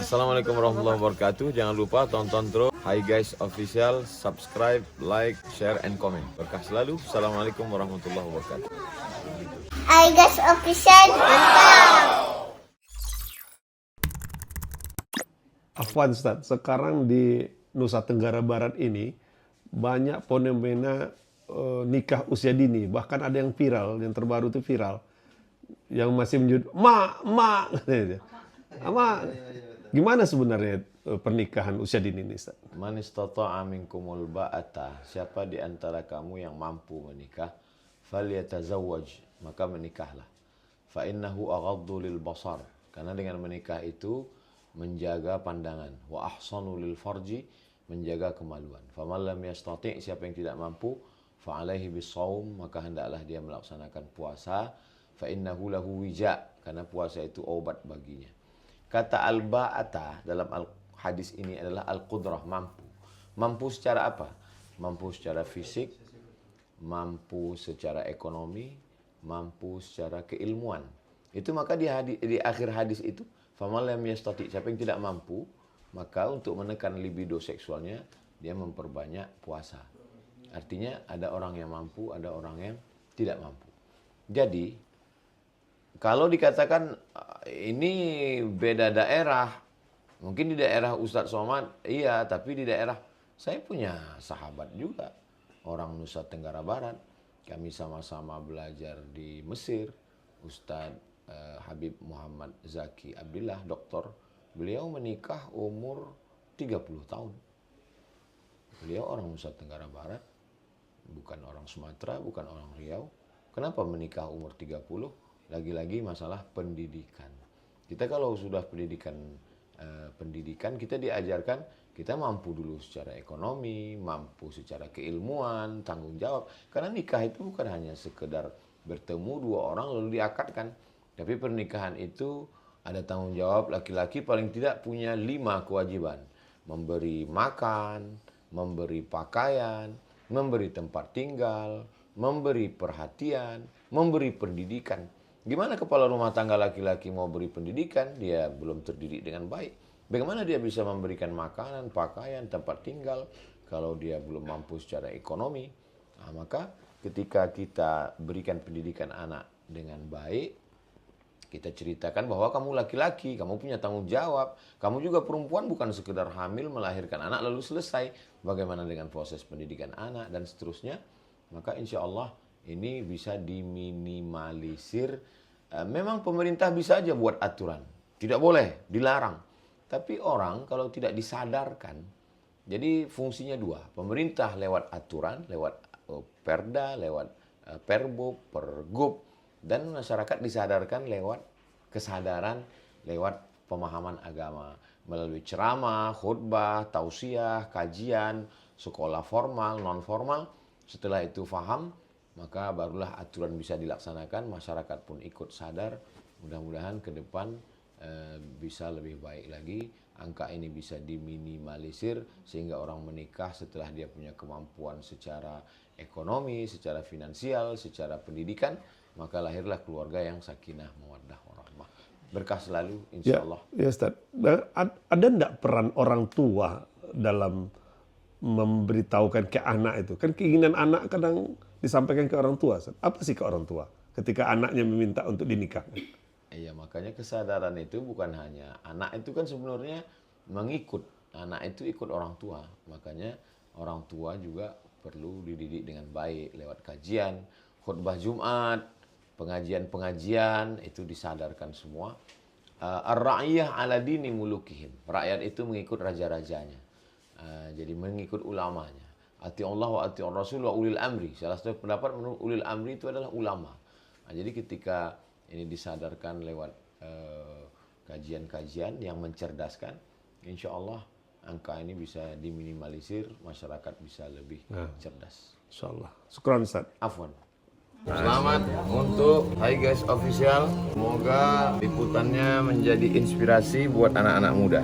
Assalamualaikum warahmatullahi wabarakatuh. Jangan lupa tonton terus Hi Guys Official, subscribe, like, share, and comment. Berkah selalu. Assalamualaikum warahmatullahi wabarakatuh. Hi Guys Official, mantap. Afwan Ustaz, sekarang di Nusa Tenggara Barat ini banyak fenomena nikah usia dini. Bahkan ada yang viral, yang terbaru itu viral. Yang masih menyebut, mak. Gimana sebenarnya pernikahan usia dini ini Ustaz? Man istata'a minkumul ba'ata, siapa di antara kamu yang mampu menikah, falyatazawwaj, maka menikahlah. Fa innahu aghaddu lil basar, karena dengan menikah itu menjaga pandangan, wa ahsanu lil farji, menjaga kemaluan. Faman lam yastati', siapa yang tidak mampu, fa alaihi bisawm, maka hendaklah dia melaksanakan puasa. Fa innahu lahu wija, karena puasa itu obat baginya. Kata al-ba'ata dalam hadis ini adalah al-qudrah, mampu. Mampu secara apa? Mampu secara fisik, mampu secara ekonomi, mampu secara keilmuan. Itu maka di akhir hadis itu, faman lam yastati, siapa yang tidak mampu, maka untuk menekan libido seksualnya, dia memperbanyak puasa. Artinya ada orang yang mampu, ada orang yang tidak mampu. Jadi, kalau dikatakan ini beda daerah, mungkin di daerah Ustadz Somad, iya, tapi di daerah saya punya sahabat juga, orang Nusa Tenggara Barat. Kami sama-sama belajar di Mesir, Ustadz Habib Muhammad Zaki Abdillah, doktor. Beliau menikah umur 30 tahun. Beliau orang Nusa Tenggara Barat, bukan orang Sumatera, bukan orang Riau. Kenapa menikah umur 30? Lagi-lagi masalah pendidikan. Kita kalau sudah pendidikan kita diajarkan kita mampu dulu secara ekonomi, mampu secara keilmuan, tanggung jawab. Karena nikah itu bukan hanya sekedar bertemu dua orang lalu diakadkan. Tapi pernikahan itu ada tanggung jawab, laki-laki paling tidak punya 5 kewajiban. Memberi makan, memberi pakaian, memberi tempat tinggal, memberi perhatian, memberi pendidikan. Gimana kepala rumah tangga laki-laki mau beri pendidikan, dia belum terdidik dengan baik. Bagaimana dia bisa memberikan makanan, pakaian, tempat tinggal, kalau dia belum mampu secara ekonomi? Nah, maka ketika kita berikan pendidikan anak dengan baik, kita ceritakan bahwa kamu laki-laki, kamu punya tanggung jawab. Kamu juga perempuan, bukan sekedar hamil, melahirkan anak, lalu selesai. Bagaimana dengan proses pendidikan anak, dan seterusnya. Maka insya Allah ini bisa diminimalisir. Memang pemerintah bisa aja buat aturan, tidak boleh, dilarang. Tapi orang kalau tidak disadarkan, jadi fungsinya dua. Pemerintah lewat aturan, lewat perda, lewat perbo, pergub, dan masyarakat disadarkan lewat kesadaran, lewat pemahaman agama. Melalui ceramah, khutbah, tausiah, kajian, sekolah formal, non formal. Setelah itu faham, maka barulah aturan bisa dilaksanakan, masyarakat pun ikut sadar. Mudah-mudahan ke depan bisa lebih baik lagi, angka ini bisa diminimalisir sehingga orang menikah setelah dia punya kemampuan secara ekonomi, secara finansial, secara pendidikan, maka lahirlah keluarga yang sakinah, mawaddah, warahmah. Berkah selalu, insya Allah. Ya Ustaz, ada enggak peran orang tua dalam memberitahukan ke anak itu? Kan keinginan anak kadang disampaikan ke orang tua. Apa sih ke orang tua ketika anaknya meminta untuk dinikahkan? Iya, makanya kesadaran itu bukan hanya anak itu kan sebenarnya mengikut. Anak itu ikut orang tua. Makanya orang tua juga perlu dididik dengan baik lewat kajian, khutbah Jumat, pengajian-pengajian, itu disadarkan semua. Ar-ra'iyah ala dini mulukihim. Rakyat itu mengikut raja-rajanya. Jadi mengikut ulamanya. Ati Allah wa ati Rasul wa ulil amri. Salah satu pendapat menurut ulil amri itu adalah ulama. Nah, jadi ketika ini disadarkan lewat kajian-kajian yang mencerdaskan, insya Allah angka ini bisa diminimalisir, masyarakat bisa lebih cerdas. Insya Allah. Syukran Ustaz. Afwan. Selamat untuk Hi Guys Official. Semoga liputannya menjadi inspirasi buat anak-anak muda.